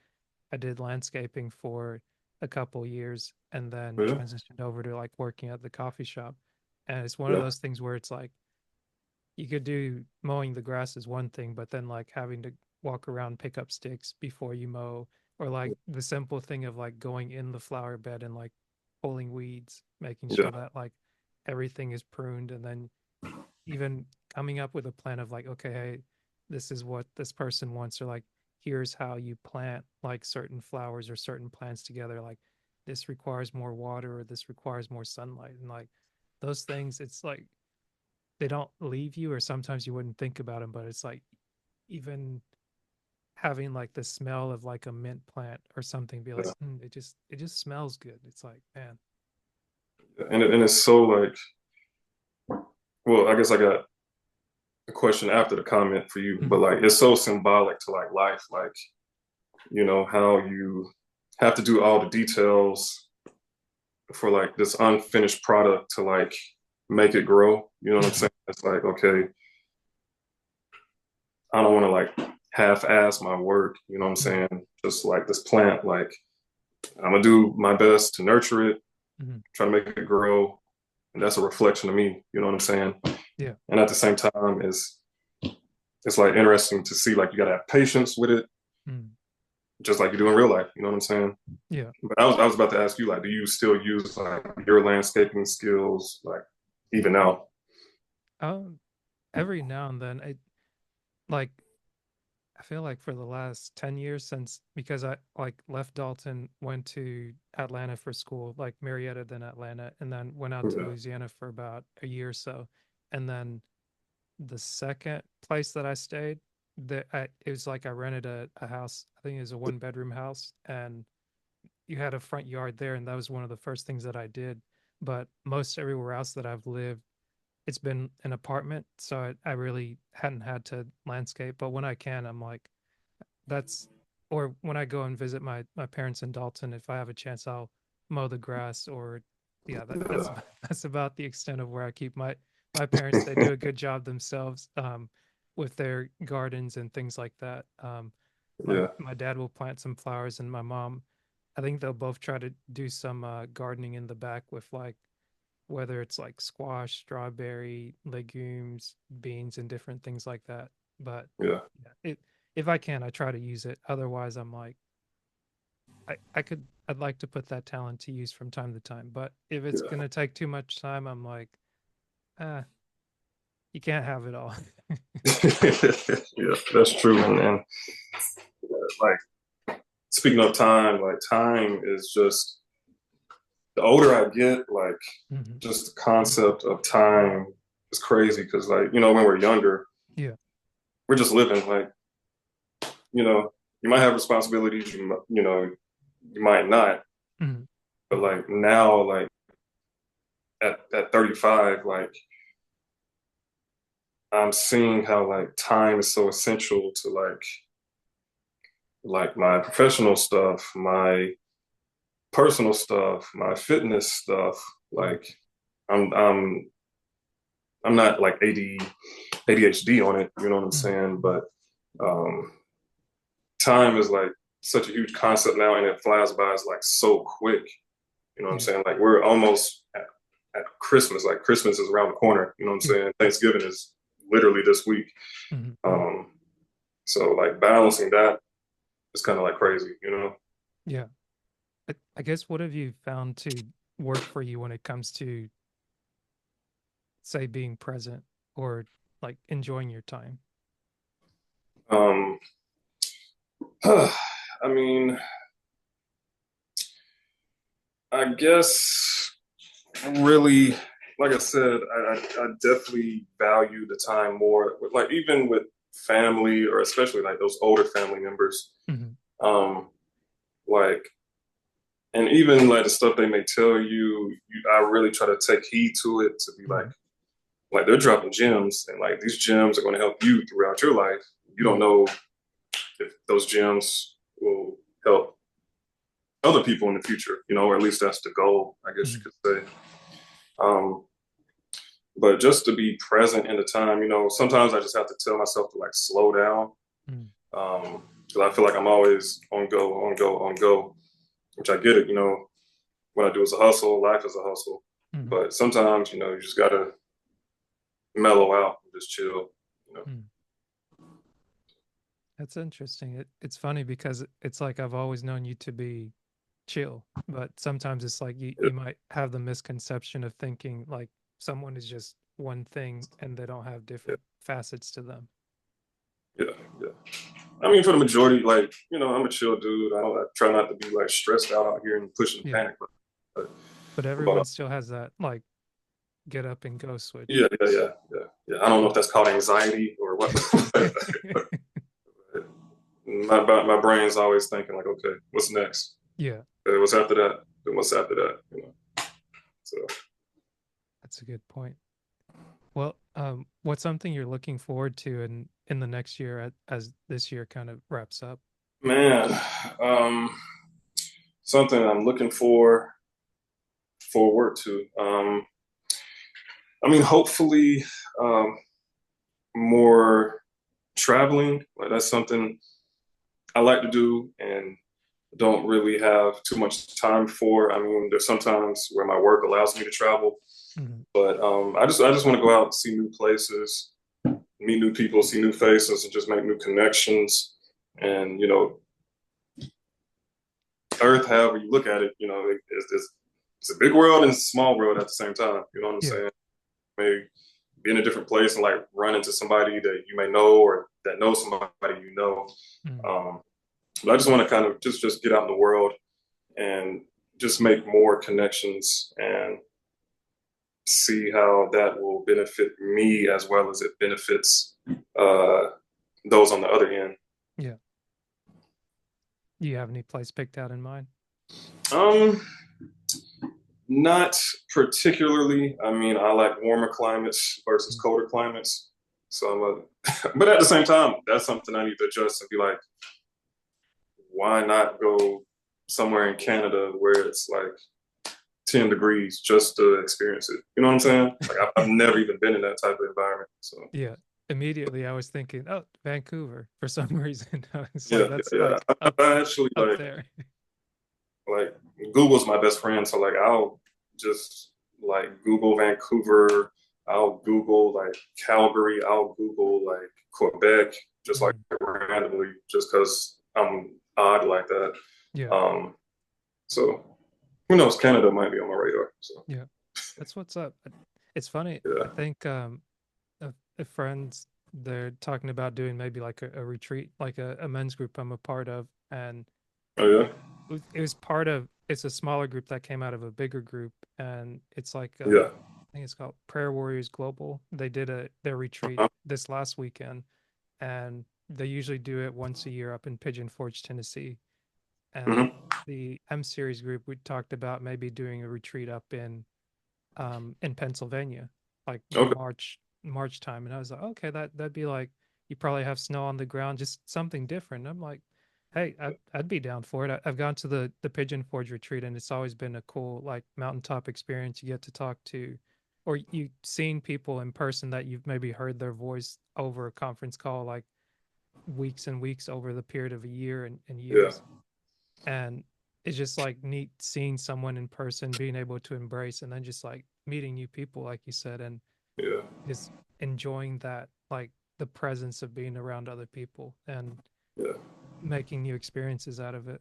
Speaker 1: I did landscaping for a couple years and then
Speaker 2: Yeah.
Speaker 1: transitioned over to like working at the coffee shop. And it's one of
Speaker 2: Yeah.
Speaker 1: those things where it's like you could do mowing the grass is one thing, but then like having to walk around, pick up sticks before you mow, or like the simple thing of like going in the flower bed and like pulling weeds, making
Speaker 2: Yeah.
Speaker 1: sure that like everything is pruned, and then even coming up with a plan of like, okay, hey, this is what this person wants, or like, here's how you plant like certain flowers or certain plants together. Like, this requires more water, or this requires more sunlight, and like those things, it's like they don't leave you, or sometimes you wouldn't think about them, but it's like even having like the smell of like a mint plant or something, be like,
Speaker 2: Yeah.
Speaker 1: it just smells good. It's like, man.
Speaker 2: And it's so like, well, I guess I got a question after the comment for you, but
Speaker 1: Mhm.
Speaker 2: like it's so symbolic to like life, like how you have to do all the details for like this unfinished product to like make it grow. You know what I'm
Speaker 1: Mhm.
Speaker 2: saying? It's like, okay, I don't want to like half-ass my work. You know what I'm
Speaker 1: Mhm.
Speaker 2: saying? Just like this plant, like I'm gonna do my best to nurture it,
Speaker 1: Mhm.
Speaker 2: try to make it grow, and that's a reflection of me. You know what I'm saying?
Speaker 1: Yeah.
Speaker 2: And at the same time, it's like interesting to see like you gotta have patience with it,
Speaker 1: Mhm.
Speaker 2: just like you do in real life. You know what I'm saying?
Speaker 1: Yeah.
Speaker 2: But I was about to ask you, like, do you still use like your landscaping skills, like even now?
Speaker 1: Um, every now and then, like I feel like for the last 10 years since, because I like left Dalton, went to Atlanta for school, like Marietta, then Atlanta, and then went out to
Speaker 2: Yeah,
Speaker 1: Louisiana for about a year or so. And then the second place that I stayed, it was like I rented a house. I think it was a one-bedroom house, and you had a front yard there, and that was one of the first things that I did. But most everywhere else that I've lived, it's been an apartment, so I really hadn't had to landscape. But when I can, I'm like, that's or when I go and visit my parents in Dalton, if I have a chance, I'll mow the grass. Or yeah, that's
Speaker 2: yeah,
Speaker 1: about, that's about the extent of where I keep my parents. They do a good job themselves with their gardens and things like that. My
Speaker 2: yeah,
Speaker 1: my dad will plant some flowers, and my mom, I think they'll both try to do some gardening in the back with like whether it's like squash, strawberry, legumes, beans, and different things like that. But
Speaker 2: yeah,
Speaker 1: yeah, if I can, I try to use it. Otherwise, I'm like, I'd like to put that talent to use from time to time. But if it's
Speaker 2: yeah.
Speaker 1: gonna take too much time, I'm like, ah, you can't have it all.
Speaker 2: Yeah, that's true. And like speaking of time, like time is just the older I get, like
Speaker 1: Hmm.
Speaker 2: just the concept of time is crazy because like when we're younger,
Speaker 1: Yeah.
Speaker 2: we're just living. Like you might have responsibilities, you might not,
Speaker 1: Hmm.
Speaker 2: but like now, like at 35, like I'm seeing how like time is so essential to like my professional stuff, my personal stuff, my fitness stuff. Like I'm I'm I'm not like ADHD on it, you know what I'm
Speaker 1: Hmm.
Speaker 2: saying? But um time is like such a huge concept now and it flies by it's like so quick. You know what I'm
Speaker 1: Yeah.
Speaker 2: saying? Like we're almost at Christmas. Like Christmas is around the corner, you know what I'm
Speaker 1: Yeah.
Speaker 2: saying? Thanksgiving is literally this week.
Speaker 1: Hmm.
Speaker 2: Um so like balancing that is kind of like crazy.
Speaker 1: Yeah. I guess what have you found to work for you when it comes to, say, being present or like enjoying your time?
Speaker 2: Um I mean, I guess really, like I said, I definitely value the time more. Like even with family, or especially like those older family members,
Speaker 1: Hmm.
Speaker 2: um, like and even like the stuff they may tell I really try to take heed to it to be
Speaker 1: Hmm.
Speaker 2: like they're dropping gems, and like these gems are going to help you throughout your life. You don't
Speaker 1: Hmm.
Speaker 2: know if those gems will help other people in the future, or at least that's the goal, I guess you
Speaker 1: Hmm.
Speaker 2: could say. Um, but just to be present in the time, sometimes I just have to tell myself to like slow down.
Speaker 1: Mm.
Speaker 2: Because I feel like I'm always on go, on go, on go, which I get it, what I do is a hustle, life is a hustle.
Speaker 1: Mhm.
Speaker 2: But sometimes, you just gotta mellow out and just chill, you know.
Speaker 1: Mm. That's interesting. It's funny because it's like I've always known you to be chill, but sometimes it's like you
Speaker 2: Yeah,
Speaker 1: might have the misconception of thinking like someone is just one thing and they don't have
Speaker 2: yeah,
Speaker 1: different facets to them.
Speaker 2: yeah, yeah. I mean, for the majority, like, I'm a chill dude. I try not to be like stressed out here and pushing
Speaker 1: Yeah.
Speaker 2: panic, but,
Speaker 1: But
Speaker 2: but
Speaker 1: everyone still has that like get up and go switch.
Speaker 2: yeah, yeah, yeah, yeah, yeah. I don't know if that's called anxiety or what. My brain's always thinking like, okay, what's next?
Speaker 1: Yeah,
Speaker 2: What's after that? Then what's after that? So
Speaker 1: that's a good point. Well, what's something you're looking forward to in the next year as this year kind of wraps up?
Speaker 2: man, um, something I'm looking forward to. I mean, hopefully, um, more traveling. Like that's something I like to do and don't really have too much time for. I mean, there's sometimes where my work allows me to travel,
Speaker 1: Mhm.
Speaker 2: but I just want to go out and see new places, meet new people, see new faces, and just make new connections. And Earth, however you look at it, it's a big world and a small world at the same time. You know what I'm
Speaker 1: Yeah.
Speaker 2: saying? Maybe be in a different place and like run into somebody that you may know or that knows somebody you know.
Speaker 1: Mhm.
Speaker 2: Um, but I just want to kind of just get out in the world and just make more connections and see how that will benefit me as well as it benefits uh, those on the other end.
Speaker 1: Yeah. Do you have any place picked out in mind?
Speaker 2: Um, Not particularly. I mean, I like warmer climates versus
Speaker 1: Mm.
Speaker 2: colder climates. So but at the same time, that's something I need to adjust and be like, why not go somewhere in Canada where it's like 10 degrees just to experience it? You know what I'm saying? Like I've never even been in that type of environment. So
Speaker 1: Yeah. Immediately I was thinking, oh, Vancouver for some reason. It's
Speaker 2: yeah,
Speaker 1: like that's
Speaker 2: yeah,
Speaker 1: like
Speaker 2: yeah. I actually
Speaker 1: up there.
Speaker 2: like Google's my best friend. So like I'll just like Google Vancouver. I'll Google like Calgary. I'll Google like Quebec, just like
Speaker 1: Mhm.
Speaker 2: randomly, just because I'm odd like that.
Speaker 1: Yeah.
Speaker 2: Um, so who knows? Canada might be on my radar. So
Speaker 1: Yeah. That's what's up. It's funny. I
Speaker 2: yeah.
Speaker 1: think a friends they're talking about doing maybe like a retreat, like a men's group I'm a part of, and
Speaker 2: Oh yeah.
Speaker 1: it was part of it's a smaller group that came out of a bigger group, and it's like
Speaker 2: Yeah.
Speaker 1: I think it's called Prayer Warriors Global. They did their retreat this last weekend, and they usually do it once a year up in Pigeon Forge, Tennessee. And
Speaker 2: Mm-hmm.
Speaker 1: the M Series group we talked about maybe doing a retreat up in Pennsylvania, like
Speaker 2: Okay.
Speaker 1: March time. And I was like, okay, that'd be like you probably have snow on the ground, just something different. I'm like, hey, I'd be down for it. I've gone to the Pigeon Forge retreat, and it's always been a cool like mountaintop experience. You get to talk to, or you've seen people in person that you've maybe heard their voice over a conference call, like weeks and weeks over the period of a year and
Speaker 2: Yeah.
Speaker 1: years. And it's just like neat seeing someone in person, being able to embrace, and then just like meeting new people, like you said, and
Speaker 2: Yeah.
Speaker 1: just enjoying that, like the presence of being around other people and
Speaker 2: Yeah.
Speaker 1: making new experiences out of it.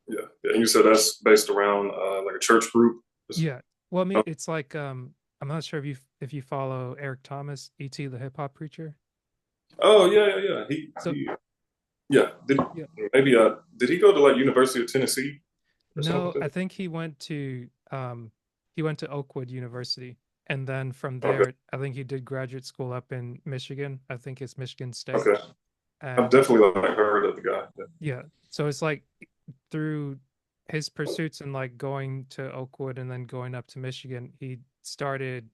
Speaker 2: Yeah. Yeah. And you said that's based around like a church group.
Speaker 1: Yeah. Well, I mean, it's like I'm not sure if you follow Eric Thomas, E.T. the hip hop preacher.
Speaker 2: Oh yeah, yeah, yeah.
Speaker 1: So
Speaker 2: Yeah.
Speaker 1: yeah,
Speaker 2: Did he go to like University of Tennessee or
Speaker 1: no,
Speaker 2: something?
Speaker 1: I think he went to Oakwood University, and then from
Speaker 2: Okay.
Speaker 1: there, I think he did graduate school up in Michigan. I think it's Michigan State.
Speaker 2: Okay. I've
Speaker 1: And
Speaker 2: definitely like heard of the guy. Yeah.
Speaker 1: yeah, so it's like through his pursuits and like going to Oakwood and then going up to Michigan, he started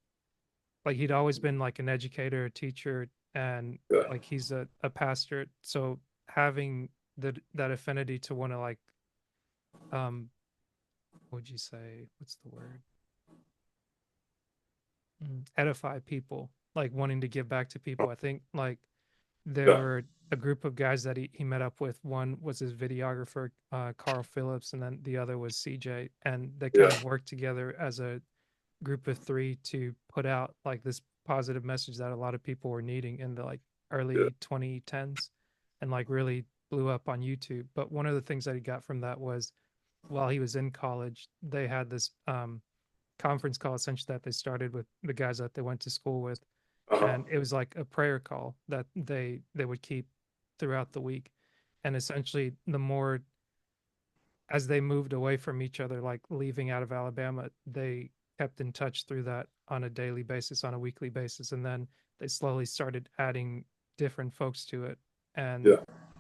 Speaker 1: like he'd always been like an educator, a teacher, and
Speaker 2: Yeah.
Speaker 1: like he's a pastor. So having that affinity to want to like um what would you say? What's the word? edify people, like wanting to give back to people. I think like there
Speaker 2: Yeah,
Speaker 1: were a group of guys that he met up with. One was his videographer, Carl Phillips, and then the other was CJ. And they kind
Speaker 2: yeah,
Speaker 1: of worked together as a group of three to put out like this positive message that a lot of people were needing in the like
Speaker 2: yeah,
Speaker 1: early 2010s and like really blew up on YouTube. But one of the things that he got from that was while he was in college, they had this conference call essentially that they started with the guys that they went to school with,
Speaker 2: uh-huh,
Speaker 1: and it was like a prayer call that they would keep throughout the week. And essentially the more as they moved away from each other, like leaving out of Alabama, they kept in touch through that on a daily basis, on a weekly basis. And then they slowly started adding different folks to it. And
Speaker 2: yeah,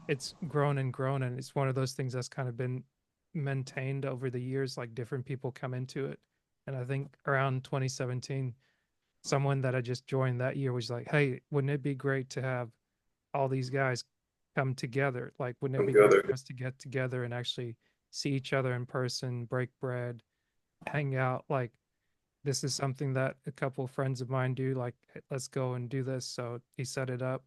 Speaker 1: it's grown and grown. And it's one of those things that's kind of been maintained over the years, like different people come into it. And I think around 2017, someone that I just joined that year was like, hey, wouldn't it be great to have all these guys come together? Like, wouldn't it
Speaker 2: come
Speaker 1: be great
Speaker 2: together.
Speaker 1: for us to get together and actually see each other in person, break bread, hang out? Like, this is something that a couple of friends of mine do. Like, "Hey, let's go and do this." So he set it up.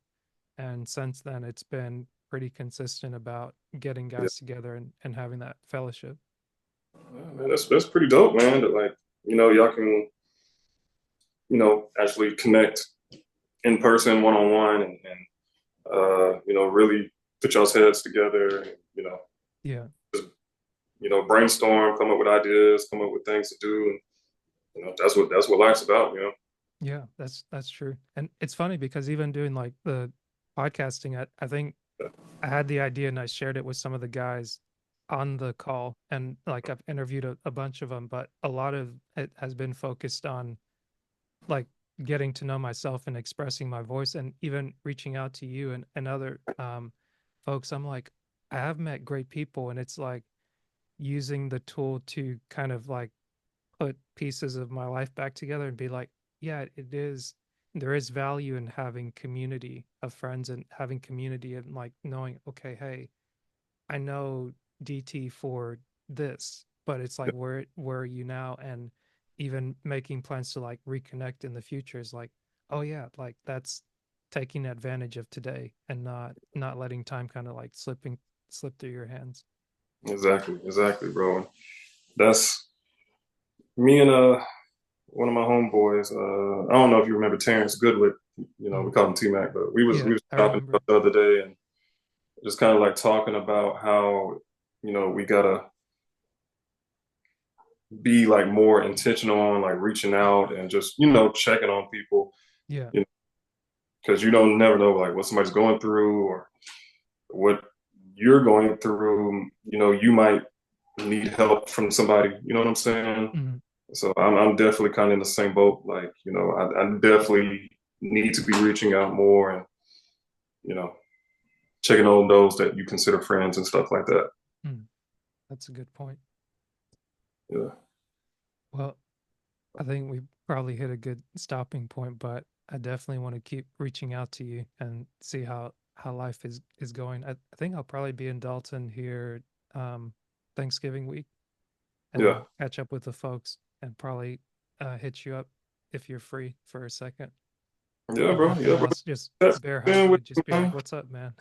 Speaker 1: And since then, it's been pretty consistent about getting
Speaker 2: Yeah,
Speaker 1: guys together and having that fellowship.
Speaker 2: yeah, man, that's pretty dope, man. That like y'all can actually connect in person, one on one, and really put y'all's heads together. And,
Speaker 1: Yeah.
Speaker 2: just brainstorm, come up with ideas, come up with things to do, and that's what life's about.
Speaker 1: Yeah, that's true. And it's funny because even doing like the podcasting, I think I had the idea and I shared it with some of the guys on the call. And like I've interviewed a bunch of them, but a lot of it has been focused on like getting to know myself and expressing my voice and even reaching out to you and other folks. I'm like, I have met great people, and it's like using the tool to kind of like put pieces of my life back together and be like, yeah, it is. There is value in having community of friends and having community and like knowing, okay, hey, I know DT for this, but it's like, where are you now? And even making plans to like reconnect in the future is like, oh yeah, like that's taking advantage of today and not letting time kind of like slip through your hands.
Speaker 2: Exactly, bro. That's me and one of my homeboys. I don't know if you remember Terrence Goodwood. We
Speaker 1: Mm.
Speaker 2: call him T Mac, but we was
Speaker 1: Yeah,
Speaker 2: we was
Speaker 1: I
Speaker 2: talking
Speaker 1: remember.
Speaker 2: the other day and just kind of like talking about how we gotta be like more intentional on like reaching out and just checking on people,
Speaker 1: Yeah.
Speaker 2: you know, because you don't never know like what somebody's going through or what you're going through. You might need help from somebody. You know what I'm saying?
Speaker 1: Mhm.
Speaker 2: So I'm definitely kind of in the same boat. Like, I definitely need to be reaching out more and, you know, checking on those that you consider friends and stuff like that.
Speaker 1: Mm. That's a good point.
Speaker 2: Yeah.
Speaker 1: Well, I think we probably hit a good stopping point, but I definitely want to keep reaching out to you and see how life is going. I think I'll probably be in Dalton here Thanksgiving week
Speaker 2: Yeah.
Speaker 1: and catch up with the folks and probably hit you up if you're free for a second.
Speaker 2: Yeah,
Speaker 1: If
Speaker 2: bro.
Speaker 1: nothing
Speaker 2: Yeah, bro.
Speaker 1: else, just
Speaker 2: Tap
Speaker 1: bear hug
Speaker 2: in
Speaker 1: you,
Speaker 2: with me,
Speaker 1: just be like,
Speaker 2: man.
Speaker 1: "What's up, man?"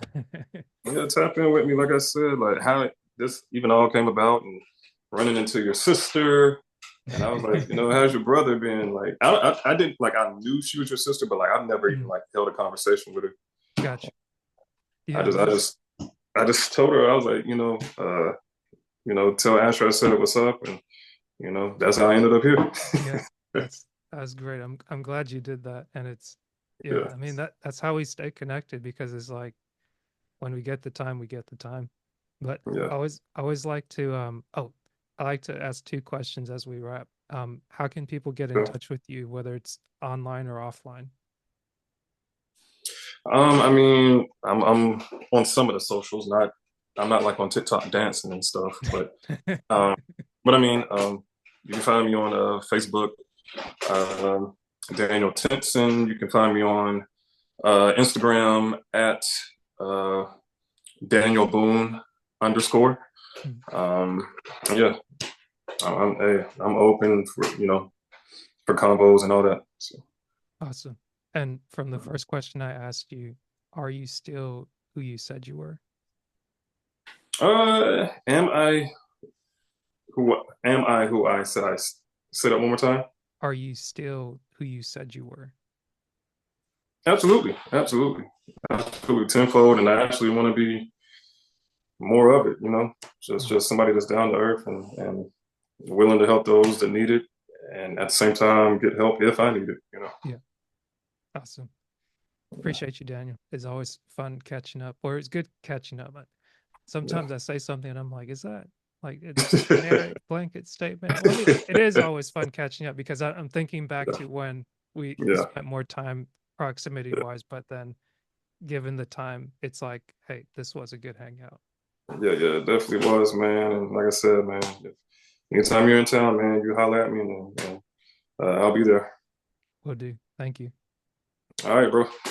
Speaker 2: Yeah, tap in with me. Like I said, like how this even all came about and running into your sister. And I was like, how's your brother been? Like, I didn't like, I knew she was your sister, but like, I've never even
Speaker 1: Mm,
Speaker 2: like held a conversation with her.
Speaker 1: gotcha.
Speaker 2: I
Speaker 1: Yeah,
Speaker 2: just, I
Speaker 1: there's
Speaker 2: just, I just told her, I was like, tell Asher I said what's up, and that's how I ended up here.
Speaker 1: yeah, that's great. I'm glad you did that, and it's yeah.
Speaker 2: Yeah,
Speaker 1: I mean that's how we stay connected because it's like when we get the time, we get the time. But
Speaker 2: yeah,
Speaker 1: I always like to I like to ask two questions as we wrap. How can people get in
Speaker 2: yeah.
Speaker 1: touch with you, whether it's online or offline?
Speaker 2: I mean, I'm on some of the socials, not I'm not like on TikTok dancing and stuff, um, but I mean, you can find me on Facebook, um, Daniel Tinson. You can find me on Instagram at uh, Daniel Boone underscore.
Speaker 1: Mm,
Speaker 2: Um, yeah, hey, I'm open for for combos and all that. So,
Speaker 1: Awesome. And from the first question I asked you, are you still who you said you were?
Speaker 2: am I who I said I said it one more time?
Speaker 1: Are you still who you said you were?
Speaker 2: Absolutely, absolutely, absolutely tenfold, and I actually want to be more of it.
Speaker 1: Mm,
Speaker 2: Just somebody that's down to earth and willing to help those that need it, and at the same time get help if I need it.
Speaker 1: yeah. Awesome. Appreciate you, Daniel. It's always fun catching up, or it's good catching up.
Speaker 2: Yeah.
Speaker 1: Sometimes I say something and I'm like, is that like just a generic blanket statement? It is always fun catching up because I'm thinking back
Speaker 2: Yeah,
Speaker 1: to when we
Speaker 2: yeah,
Speaker 1: spent more time proximity
Speaker 2: yeah,
Speaker 1: wise, but then given the time, it's like, hey, this was a good hangout.
Speaker 2: yeah, yeah. It definitely was, man. And like I said, man, anytime you're in town, man, you holler at me, and I'll be there.
Speaker 1: Will do. Thank you.
Speaker 2: All right, bro.